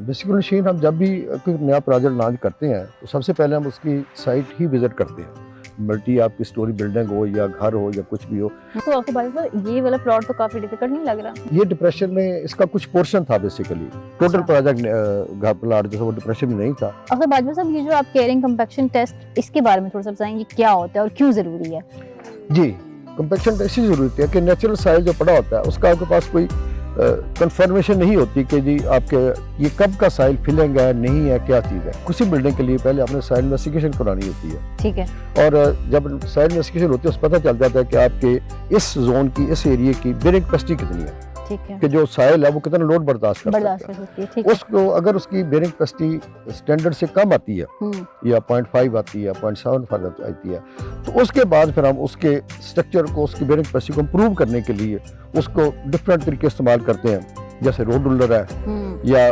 Basically machine हम जब भी कोई नया प्रोजेक्ट लॉन्च करते हैं तो सबसे पहले हम उसकी साइट ही विजिट करते हैं। मल्टी आपकी स्टोरी बिल्डिंग हो या घर हो या कुछ भी हो। तो आपको बात पर ये वाला प्लॉट तो काफी डिफिकल्ट नहीं लग रहा? ये डिप्रेशन में इसका कुछ पोर्शन था बेसिकली, टोटल प्रोजेक्ट घर प्लॉट जो वो डिप्रेशन में नहीं था। अगर बाजवा साहब ये जो आप कह रहे हैं कंपैक्शन टेस्ट, इसके बारे में थोड़ा सा बताएंगे क्या होता है और क्यों जरूरी है? जी, कंपैक्शन टेस्ट इसी जरूरत है कि नेचुरल साइल जो पड़ा होता है उसका आपके पास कोई कंफर्मेशन नहीं होती कि जी आपके ये कब का साइल फिलिंग है नहीं है, क्या चीज़ है। किसी बिल्डिंग के लिए पहले आपने साइल इन्वेस्टिगेशन करानी होती है। ठीक है। और जब साइल इन्वेस्टिगेशन होती है उससे पता चल जाता है कि आपके इस जोन की, इस एरिया की बेरिंग कैपेसिटी कितनी है। ठीक है। कि जो साइल है वो कितना लोड बर्दाश्त कर सकता है। ठीक है। उसको अगर उसकी बेरिंग कैपेसिटी स्टैंडर्ड से कम आती है या 0.5 आती है, 0.75 आती है, तो उसके बाद फिर हम उसके स्ट्रक्चर को, उसकी बेरिंग कैपेसिटी को इम्प्रूव करने के लिए उसको डिफरेंट तरीके इस्तेमाल करते हैं। जैसे रोड रूलर है या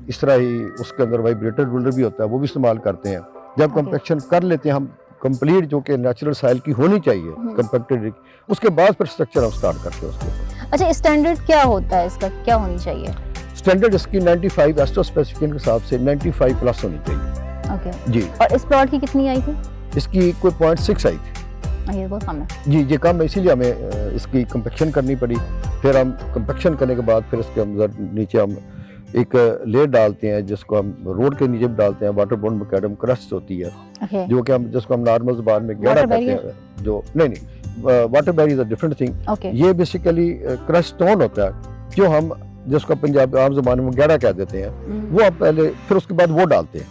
इस तरह ही उसके अंदर वाइब्रेटर रूलर भी होता है, वो भी इस्तेमाल करते हैं। जब कंपैक्शन कर लेते हैं हम कंप्लीट, जो कि नेचुरल साइल की होनी चाहिए कंपैक्टेड, उसके बाद फिर स्ट्रक्चर हम स्टार्ट करते हैं उसके। अच्छा, स्टैंडर्ड क्या होता है इसका, क्या होनी चाहिए? स्टैंडर्ड इसकी 95 एस्ट्रो स्पेसिफिकेशन के हिसाब से 95 प्लस होनी चाहिए। ओके जी। और इस प्लॉट की कितनी आई थी? इसकी कोई 0.6 आई थी। ये बहुत कम है। जी, ये कम है, इसीलिए हमें इसकी कंपैक्शन करनी पड़ी। फिर हम कंपैक्शन करने के बाद फिर इसके अंदर नीचे हम एक लेयर डालते हैं जिसको हम रोड के नीचे भी डालते हैं। वाटर बोर्न मैकेडम क्रस्ट होती है जो कि हम जिसको हम नॉर्मल ज़बान में गहरा कहते हैं। जो नहीं, water barrier is a different thing. ये बेसिकली क्रस्ट स्टोन होता है जो हम, जिसको पंजाब आम ज़बान में गहरा कह देते हैं, वो आप पहले, फिर उसके बाद वो डालते हैं।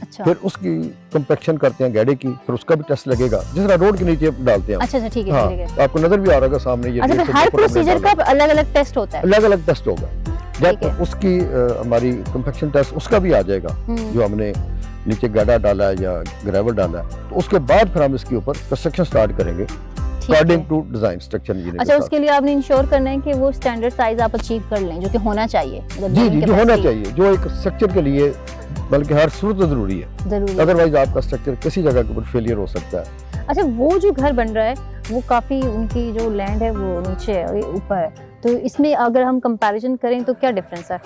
अच्छा। फिर उसकी कंपैक्शन करते हैं गैडे की, फिर उसका भी टेस्ट लगेगा जिस तरह रोड के नीचे डालते हैं। अच्छा, ठीक है। हाँ, ठीक है। आपको नजर भी आ रहा है सामने ये। अच्छा, हर प्रोसीजर का अलग-अलग टेस्ट होता है? अलग-अलग टेस्ट होगा। जब उसकी हमारी कंपैक्शन टेस्ट उसका भी आ जाएगा जो हमने नीचे गड्ढा डाला है या ग्रेवल डाला है, तो उसके बाद फिर हम इसके ऊपर कंस्ट्रक्शन स्टार्ट करेंगे according to design structure engineer. अच्छा, उसके लिए आपने इंश्योर करना है कि वो स्टैंडर्ड साइज आप अचीव कर लें जो कि होना चाहिए। जी जी, जो होना चाहिए, जो एक स्ट्रक्चर के लिए बल्कि हर सूरत जरूरी है। अदरवाइज आपका स्ट्रक्चर किसी जगह के ऊपर फेलियर हो सकता है। अच्छा, वो जो घर बन रहा है वो काफी, उनकी जो लैंड है वो नीचे है और ऊपर है, तो इसमें अगर हम कंपैरिजन करें तो क्या डिफरेंस है?